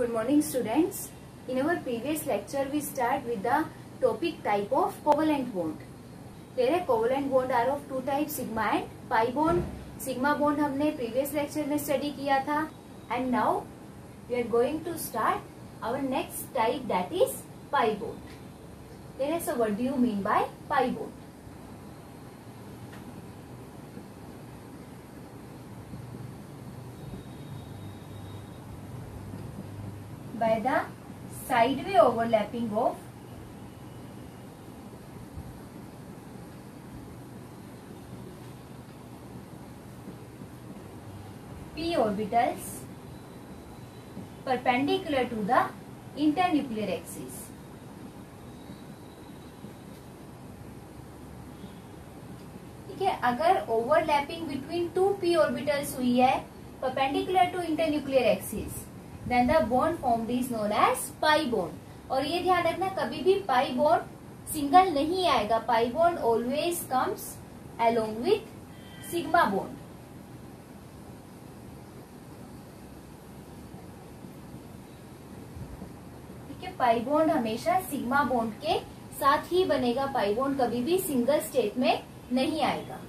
Good morning, students. In our previous lecture, we start with the topic type of covalent bond. There are covalent bond are of two types, sigma and pi bond. Sigma bond हमने previous lecture में study किया था, and now we are going to start our next type, that is pi bond. There is, so what do you mean by pi bond? By the sideway overlapping of p orbitals perpendicular to the internuclear axis. ठीक है, अगर overlapping between two p orbitals हुई है perpendicular to internuclear axis, then the bond formed is known as pi bond. और ये ध्यान रखना, कभी भी pi bond सिंगल नहीं आएगा. pi bond always comes along with sigma bond. ठीक है, pi bond हमेशा sigma bond के साथ ही बनेगा. pi bond कभी भी सिंगल स्टेट में नहीं आएगा.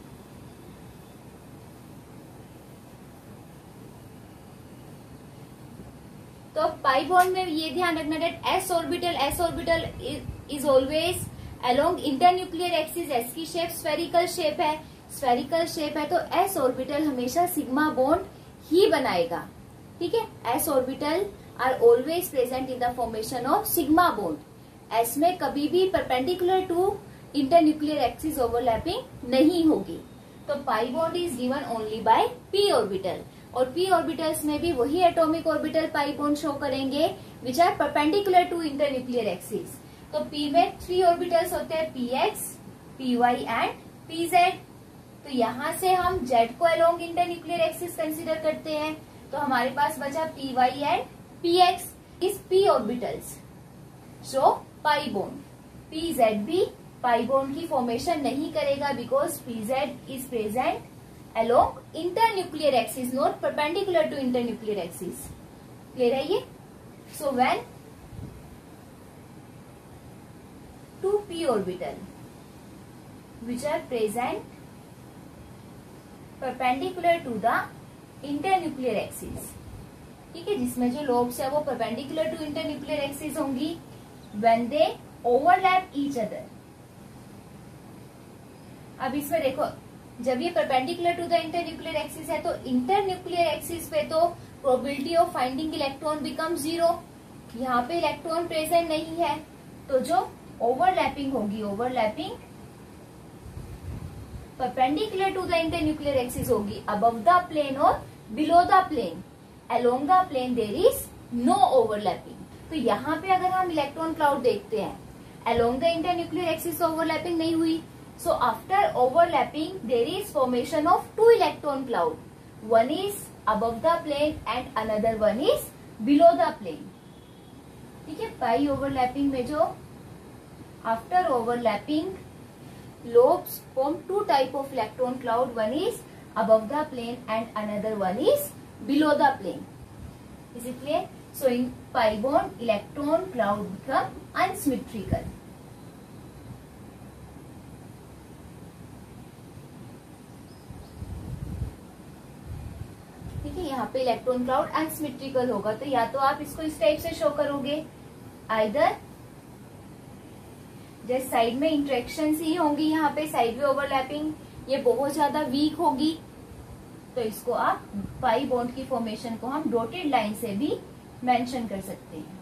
तो पाई बॉन्ड में ये ध्यान रखना that s orbital is always along internuclear axis. S की शेप स्फेरिकल शेप है, तो एस ऑर्बिटल हमेशा सिग्मा बॉन्ड ही बनाएगा. ठीक है, s orbital are always present in the formation of sigma bond. S में कभी भी perpendicular to internuclear axis overlapping नहीं होगी. तो pi bond is given only by p orbital, और p ऑर्बिटल्स में भी वही atomic orbital pi bond show करेंगे which are perpendicular to internuclear axis. तो p में 3 ऑर्बिटल्स होते हैं, px, py एंड pz. तो यहाँ से हम z को अलोंग इंटरन्यूक्लियर एक्सिस कंसीडर करते हैं. तो हमारे पास बचा py एंड px. इस p orbitals show pi bond. pz भी पाई बॉन्ड की फॉर्मेशन नहीं करेगा because pz is present along internuclear axis, not perpendicular to internuclear axis. Clear है ये? So when two p orbital which are present perpendicular to the internuclear axis, ठीक है, जिसमें जो lobes है वो perpendicular to internuclear axis होंगी, when they overlap each other. अब इसमें देखो, जब ये perpendicular to the internuclear axis है तो इंटरन्यूक्लियर एक्सिस पे तो probability of finding electron become 0. यहाँ पे इलेक्ट्रॉन प्रेजेंट नहीं है, तो जो ओवरलैपिंग होगी, overlapping perpendicular to the internuclear axis होगी अबव द प्लेन और below the plane. Along the plane there is no overlapping. तो यहाँ पे अगर हम इलेक्ट्रॉन क्लाउड देखते हैं, along the internuclear axis overlapping नहीं हुई. So after overlapping, there is formation of two electron cloud. One is above the plane and another one is below the plane. ठीक है, पाई ओवरलैपिंग में जो after overlapping lobes form two type of electron cloud. One is above the plane and another one is below the plane. Is it clear? So in pi bond, electron cloud become unsymmetrical. यहाँ पे electron cloud unsymmetrical होगा. तो या तो आप इसको इस type से शो करोगे, आइदर जैसे साइड में इंटरेक्शन ही होंगी, यहाँ पे साइड में ओवरलैपिंग ये बहुत ज्यादा वीक होगी, तो इसको आप पाई बॉन्ड की फॉर्मेशन को हम डॉटेड लाइन से भी मेंशन कर सकते हैं.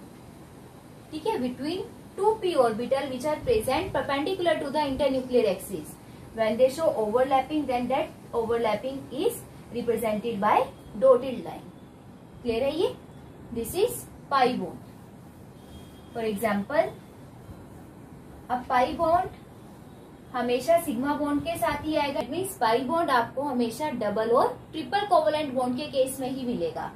ठीक है, between two p orbital which are present perpendicular to the internuclear axis, when they show overlapping then that overlapping is represented by dotted line. Clear है ये? This is pi bond. For example, अब pi bond हमेशा sigma bond के साथ ही आएगा. It means pi bond आपको हमेशा double और ट्रिपल कोवलेंट बॉन्ड के केस में ही मिलेगा.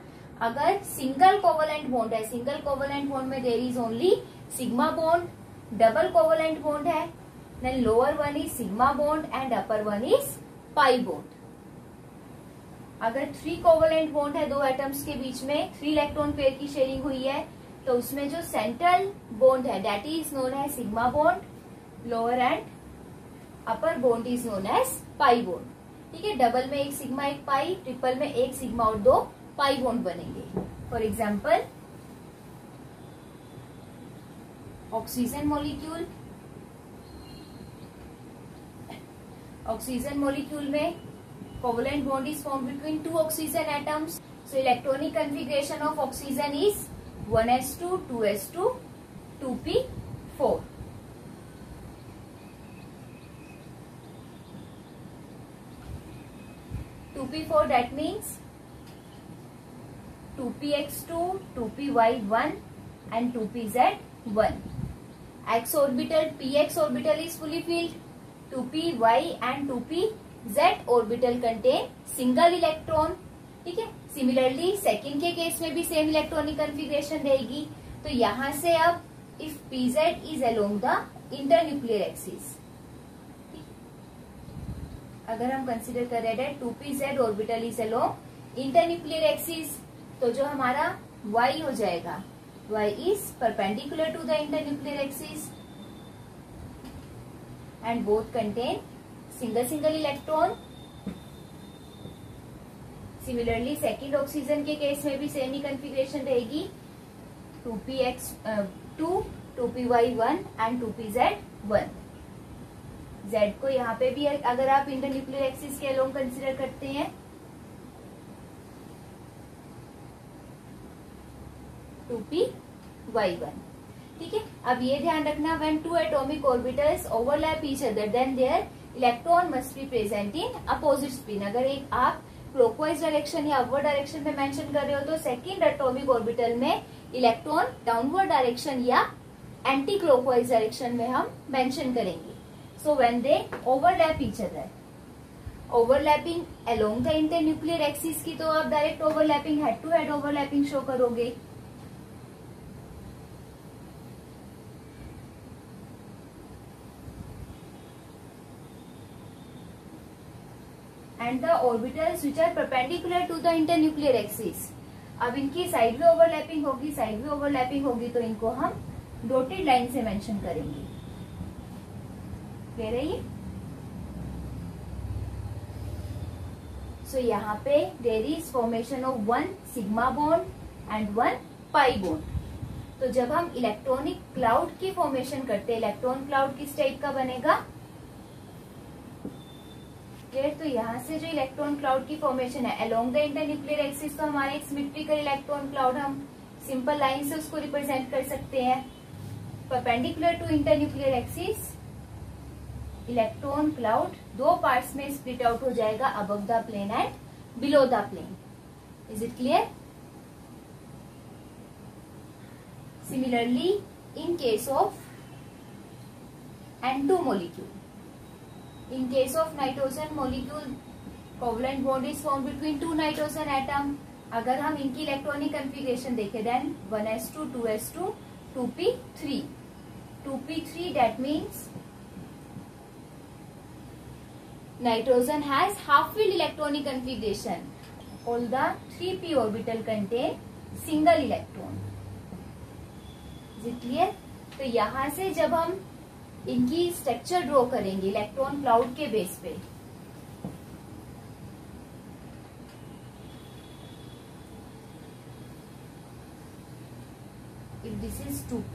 अगर सिंगल कोवलेंट बॉन्ड है, सिंगल कोवलेंट बॉन्ड में there is only sigma bond. Double covalent bond है, then lower one is sigma bond and upper one is pi bond. अगर 3 कोवलेंट बॉन्ड है दो एटम्स के बीच में, 3 इलेक्ट्रॉन पेयर की sharing हुई है, तो उसमें जो सेंट्रल बॉन्ड है दैट इज नोन है sigma bond, lower and upper bond is known as pi bond. ठीक है, डबल में एक सिग्मा एक पाई, ट्रिपल में एक सिग्मा और 2 पाई बॉन्ड बनेंगे। For example oxygen molecule, oxygen molecule में covalent bond is form between 2 oxygen atoms. So electronic configuration of oxygen is 1s2 2s2 2p4। P4 that means 2px2 2py1 and 2pz1. X orbital px orbital is fully filled, 2py and 2pz orbital contain single electron। ठीक है, similarly second के case में भी same electronic configuration रहेगी। तो यहां से अब इफ pz इज अलोंग द इंटरन्यूक्लियर एक्सिस, अगर हम कंसिडर कर रहे हैं 2pz orbital is along internuclear axis, तो जो हमारा y हो जाएगा y is perpendicular to the internuclear axis and both contain single electron. Similarly second oxygen के केस में भी सेम ही कन्फिग्रेशन रहेगी, 2px2 2py1 and 2pz1। Z को यहाँ पे भी अगर आप इंटरन्यूक्लियर एक्सिस के अलोंग कंसिडर करते हैं, 2py1। ठीक है, अब ये ध्यान रखना when 2 atomic orbitals overlap each other than there electron must be present in opposite spin. अगर एक आप क्लॉकवाइज डायरेक्शन या अपवर्ड डायरेक्शन में मेंशन कर रहे हो तो सेकेंड एटॉमिक ऑर्बिटल में इलेक्ट्रॉन डाउनवर्ड डायरेक्शन या एंटी क्लॉकवाइज डायरेक्शन में हम मेंशन करेंगे। So when they overlap each other, overlapping along the internuclear axis की तो आप direct overlapping head to head overlapping show करोगे। And the orbitals which are perpendicular to the internuclear axis, अब इनकी side में ओवरलैपिंग होगी, side में overlapping होगी तो इनको हम डॉटेड लाइन से मेंशन करेंगे। क्लियर है ये? सो यहाँ पे there is formation of 1 sigma bond and 1 pi bond. तो जब हम इलेक्ट्रॉनिक क्लाउड की फॉर्मेशन करते हैं, इलेक्ट्रॉन क्लाउड किस टाइप का बनेगा? क्लियर? तो यहाँ से जो इलेक्ट्रॉन क्लाउड की फॉर्मेशन है अलोंग द इंटरन्यूक्लियर एक्सिस, तो हमारा एक सिमेट्रिकल इलेक्ट्रॉन क्लाउड हम सिंपल लाइन से उसको रिप्रेजेंट कर सकते हैं। Perpendicular to internuclear axis electron cloud 2 parts में स्प्लिट आउट हो जाएगा, above the plane and below the plane. Is it clear? Similarly in case of N2 molecule, in case of nitrogen molecule covalent bond is formed between 2 nitrogen atom। अगर हम इनकी electronic configuration देखें then 1s2 2s2 2p3 2p3 that means nitrogen has half-filled electronic configuration, all the 3p orbital contain single electron। Is it clear? तो यहां से जब हम इनकी स्ट्रक्चर ड्रॉ करेंगे इलेक्ट्रॉन क्लाउड के बेस पे, if this is 2p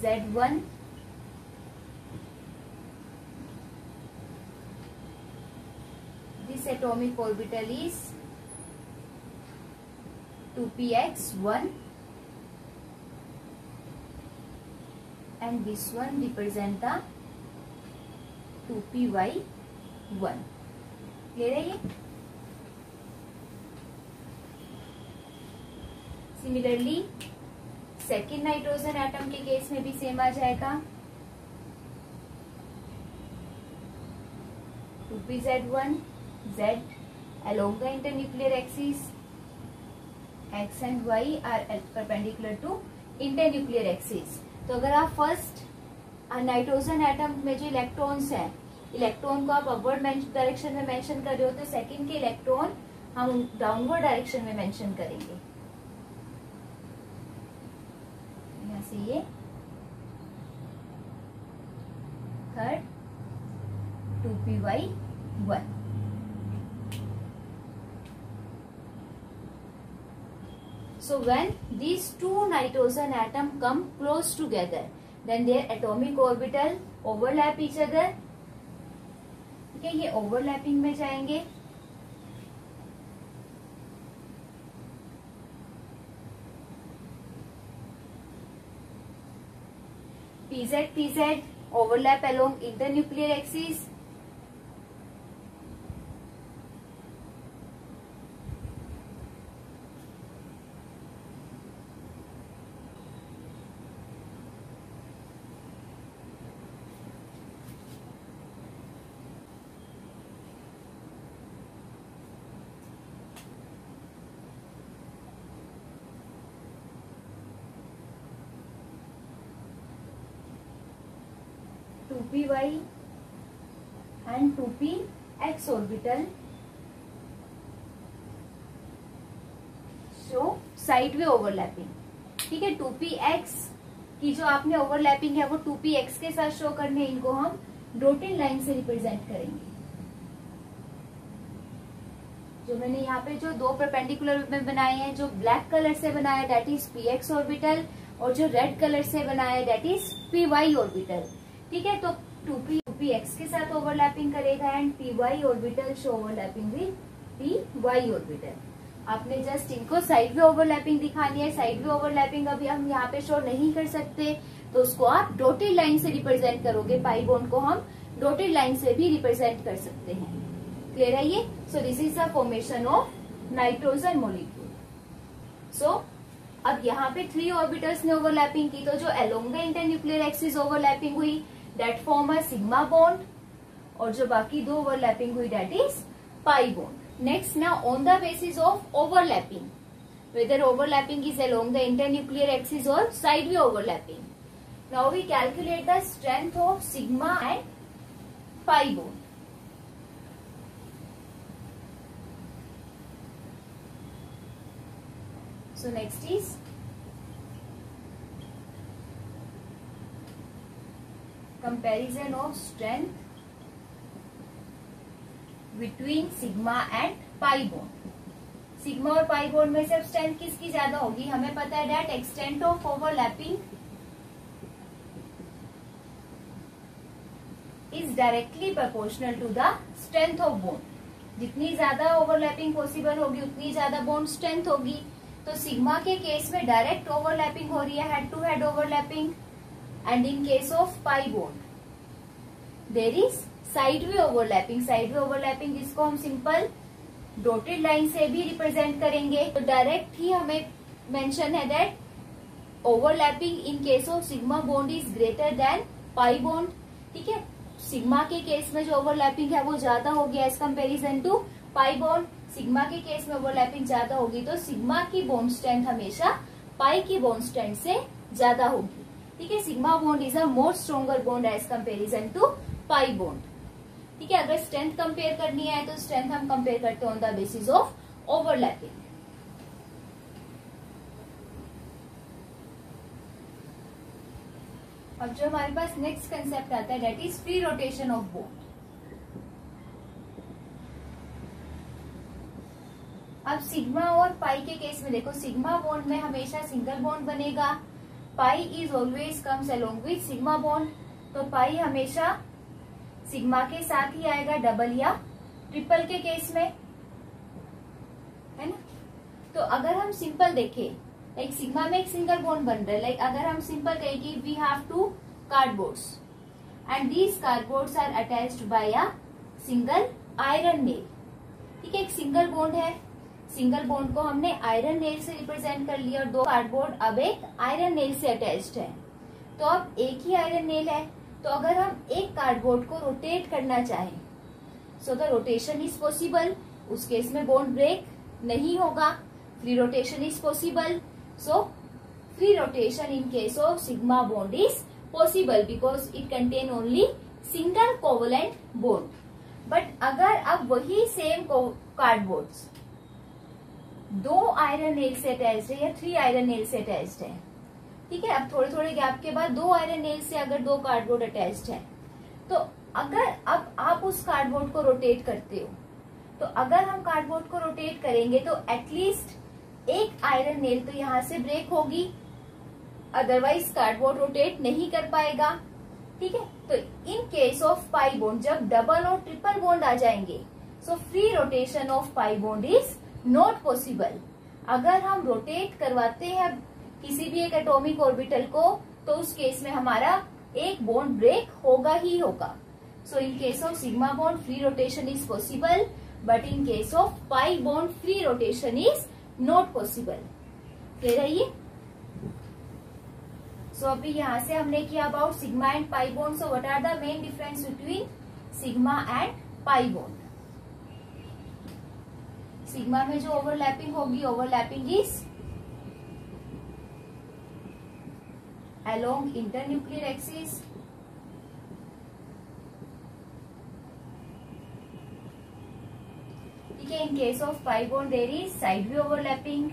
z1 this atomic orbital is 2px1 and this one represent the 2py1। Clear है ये? सिमिलरली सेकेंड नाइट्रोजन एटम के केस में भी सेम आ जाएगा, 2pz1 z along the internuclear axis, x and y are perpendicular to internuclear axis। तो अगर आप first nitrogen atom में जो इलेक्ट्रॉन्स हैं इलेक्ट्रॉन को आप अपवर्ड डायरेक्शन में मेंशन कर रहे हो तो सेकंड के इलेक्ट्रॉन हम डाउनवर्ड डायरेक्शन में मेंशन करेंगे। यहाँ से ये third 2p/1। So when these two nitrogen atom come close together, then their atomic orbital overlap each other। ठीक है, ये ओवरलैपिंग में जाएंगे। pz overlap along internuclear axis। Two p y and 2px orbital show sideways overlapping. ठीक है, 2px की जो आपने ओवरलैपिंग है वो 2px के साथ शो करने, इनको हम डॉटेड लाइन से रिप्रेजेंट करेंगे। जो मैंने यहाँ पे जो दो परपेंडिकुलर में बनाए हैं, जो ब्लैक कलर से बनाया दैट इज px ऑर्बिटल, और जो रेड कलर से बनाया दैट इज py ऑर्बिटल। ठीक है, तो 2px के साथ ओवरलैपिंग करेगा and py orbital show overlapping with py orbital. आपने जस्ट इनको साइड वे ओवरलैपिंग दिखानी है। साइड वे ओवरलैपिंग अभी हम यहाँ पे शो नहीं कर सकते, तो उसको आप डॉटेड लाइन से रिप्रेजेंट करोगे। पाई बॉन्ड को हम डॉटेड लाइन से भी रिप्रेजेंट कर सकते हैं। क्लियर है ये? So this is the formation of nitrogen molecule. So अब यहाँ पे 3 ऑर्बिटल्स ने ओवरलैपिंग की, तो जो along the internuclear axis overlapping हुई that form a sigma bond, और जो बाकी 2 ओवरलैपिंग हुई that is pi bond. Next, now on the basis of overlapping, whether overlapping is along the internuclear axis or sideway overlapping, now we calculate the strength of sigma and pi bond. So next is comparison of strength between sigma and pi bond. Sigma और pi bond में से अब strength किसकी ज्यादा होगी? हमें पता है that extent of overlapping is directly proportional to the strength of bond. जितनी ज्यादा ओवरलैपिंग पॉसिबल होगी उतनी ज्यादा बॉन्ड स्ट्रेंथ होगी। तो सिग्मा के केस में डायरेक्ट ओवरलैपिंग हो रही है, head to head overlapping, and in case of pi bond there is sideways overlapping. Sideways overlapping जिसको हम सिंपल डॉटेड लाइन से भी रिप्रेजेंट करेंगे। तो डायरेक्ट ही हमें मेंशन है that overlapping in case of sigma bond is greater than pi bond. ठीक है, सिग्मा के केस में जो ओवरलैपिंग है वो ज्यादा होगी as comparison to pi bond. Sigma के केस में ओवरलैपिंग ज्यादा होगी तो सिग्मा की बॉन्ड स्ट्रेंथ हमेशा पाई की बॉन्ड स्ट्रेंथ से ज्यादा होगी। ठीक है, sigma bond is a more stronger bond as comparison to pi bond. ठीक है, अगर स्ट्रेंथ कंपेयर करनी है तो स्ट्रेंथ हम कंपेयर करते हैं on the basis of overlapping. अब जो हमारे पास नेक्स्ट कंसेप्ट आता है that is free rotation of bond. अब सिग्मा और पाई के केस में देखो, सिग्मा बॉन्ड में हमेशा सिंगल बॉन्ड बनेगा। Pi is always comes along with sigma bond, तो पाई हमेशा सिग्मा के साथ ही आएगा डबल या ट्रिपल के केस में, है ना। तो अगर हम सिंपल देखें, लाइक सिग्मा में एक सिंगल बॉन्ड बन रहा है, लाइक अगर हम सिंपल कहें कि we have 2 cardboards and these cardboards are attached by a single iron nail. ठीक है, एक सिंगल बॉन्ड है, सिंगल बॉन्ड को हमने आयरन नेल से रिप्रेजेंट कर लिया और 2 कार्डबोर्ड अब एक आयरन नेल से अटैच्ड है। तो अब एक ही आयरन नेल है, तो अगर हम एक कार्डबोर्ड को रोटेट करना चाहें so the rotation is possible. उस केस में बॉन्ड ब्रेक नहीं होगा, free rotation is possible. So free rotation in case of sigma bond is possible because it contain only single covalent bond. But अगर अब वही same cardboards 2 iron nail से attached है या 3 आयरन नेल से attached है, ठीक है, अब थोड़े थोड़े गैप के बाद 2 आयरन नेल से अगर 2 कार्डबोर्ड अटैच्ड है, तो अगर अब आप उस कार्डबोर्ड को रोटेट करते हो, तो अगर हम कार्डबोर्ड को रोटेट करेंगे तो एटलीस्ट एक आयरन नेल तो यहाँ से ब्रेक होगी, अदरवाइज कार्डबोर्ड रोटेट नहीं कर पाएगा, ठीक है। तो इन केस ऑफ पाई बॉन्ड जब डबल और ट्रिपल बॉन्ड आ जाएंगे, so free rotation of pi bond is not possible. अगर हम रोटेट करवाते हैं किसी भी एक एटॉमिक ऑर्बिटल को, तो उस केस में हमारा एक बॉन्ड ब्रेक होगा ही होगा। So in case of sigma bond free rotation is possible, but in case of pi bond free rotation is not possible. Clear है ये? सो अभी यहाँ से हमने किया about sigma and pi bond. So what are the main difference between sigma and pi bond? Sigma में जो overlapping होगी, overlapping is along internuclear axis, ठीक है। In case of pi bond there is sideways overlapping,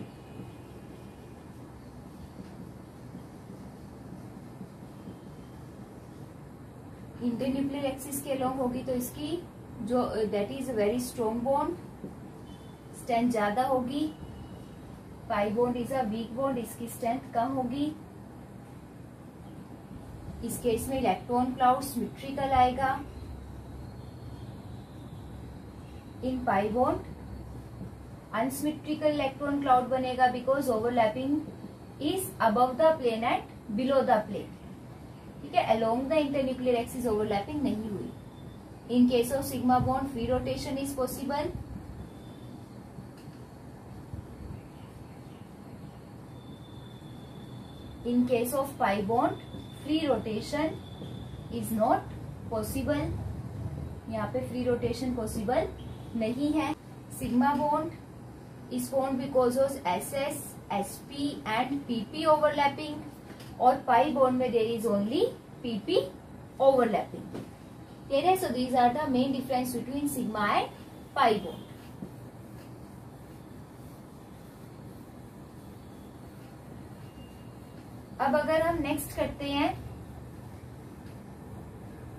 internuclear axis के along होगी तो इसकी जो that is very strong bond, strength ज्यादा होगी। Pi bond is a weak bond, इसकी स्ट्रेंथ कम होगी। इस केस में इलेक्ट्रॉन क्लाउड सिमेट्रिकल आएगा। In pi bond unsymmetrical electron cloud बनेगा because overlapping is above the plane and below the plane, ठीक है। Along the internuclear axis overlapping नहीं हुई। In case of sigma bond free rotation is possible. In case of pi bond free rotation is not possible, यहाँ पे free rotation possible नहीं है। Sigma bond is formed because of SS, SP and PP overlapping, और pi bond में there is only PP overlapping. Clear है? So these are the main difference between sigma and pi bond. अब अगर हम next करते हैं,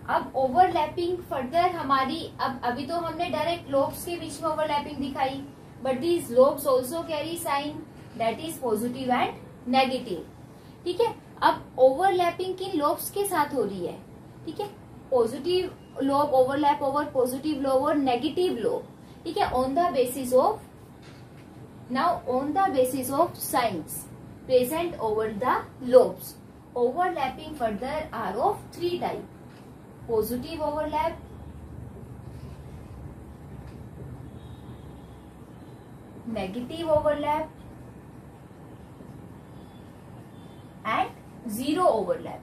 अब overlapping further हमारी, अब अभी तो हमने डायरेक्ट लोब्स के बीच में ओवरलैपिंग दिखाई, but these lobes also carry sign that is positive and negative, ठीक है। अब ओवरलैपिंग किन लोब्स के साथ हो रही है, ठीक है, positive lobe overlap over positive lobe और नेगेटिव लोब, ठीक है, on the basis of, now on the basis of science present over the lobes. Overlapping further are of 3 type: positive overlap, negative overlap and zero overlap.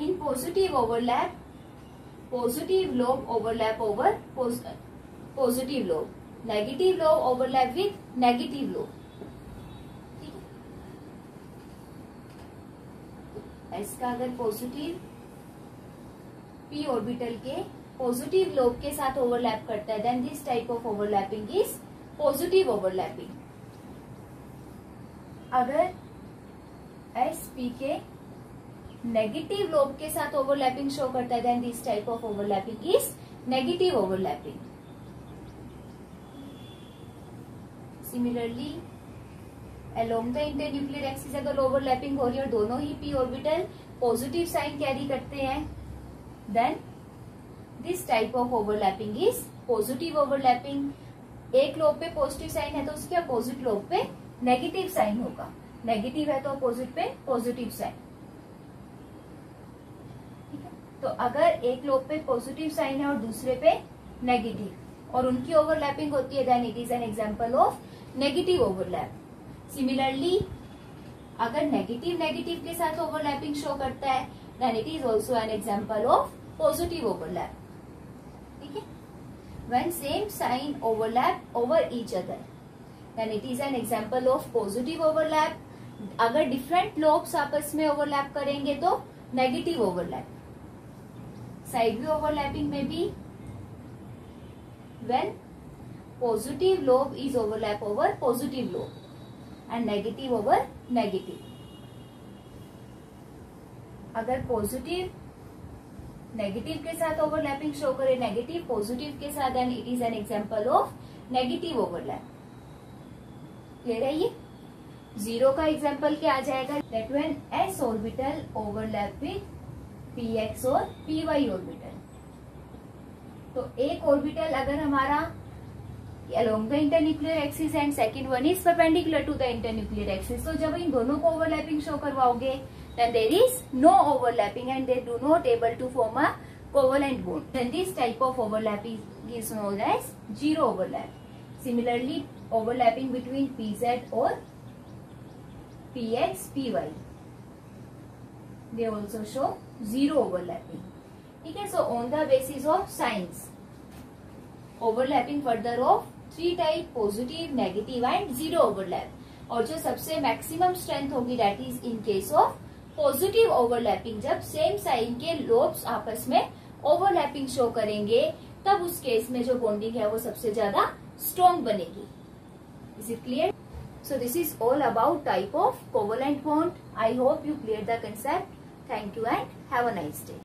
In positive overlap, positive lobe overlap over positive lobe, negative lobe overlap with negative lobe, ठीक है। इसका अगर positive p orbital के positive lobe के साथ overlap करता है, then this type of overlapping is positive overlapping. अगर sp के नेगेटिव लोब के साथ ओवरलैपिंग शो करता है, then this type of overlapping is negative overlapping. Similarly along the internuclear axis अगर ओवरलैपिंग हो रही है और दोनों ही p orbital positive sign carry करते हैं, then this type of overlapping is positive overlapping. एक लोब पे पॉजिटिव साइन है तो उसके अपोजिट लोब पे नेगेटिव साइन होगा, नेगेटिव है तो अपोजिट पे पॉजिटिव साइन। तो अगर एक लोब पे पॉजिटिव साइन है और दूसरे पे नेगेटिव और उनकी ओवरलैपिंग होती है, then it is an example of negative overlap. Similarly अगर नेगेटिव नेगेटिव के साथ ओवरलैपिंग शो करता है, then it is also an example of positive overlap. when same sign overlap over each other, then it is an example of positive overlap. अगर different lobes आपस में overlap करेंगे तो negative overlap. Side view overlapping में भी when positive lobe is overlap over positive lobe and negative over negative. अगर positive negative के साथ ओवरलैपिंग शो करे, नेगेटिव पॉजिटिव के साथ, then it is an example of negative overlap. Clear है ये? जीरो का एग्जांपल क्या आ जाएगा? That when s orbital overlap with p x और पी वाई ऑर्बिटल. तो एक ऑर्बिटल अगर हमारा along the internuclear axis and second one is perpendicular to the internuclear axis, तो जब इन दोनों को ओवरलैपिंग शो करवाओगे then there is no overlapping and they do not able to form a covalent bond. Then this type of overlapping is known as zero overlap. Similarly, overlapping between PZ or PX, PY, they also show zero overlapping. ठीक है? So on the basis of signs, overlapping further of three type, positive, negative and zero overlap. और जो सबसे maximum strength होगी that is in case of positive overlapping. जब same sign के lobes आपस में ओवरलैपिंग शो करेंगे तब उस केस में जो बॉन्डिंग है वो सबसे ज्यादा स्ट्रॉन्ग बनेगी. Is it clear? So this is all about type of covalent bond. I hope you clear the concept. Thank you and have a nice day.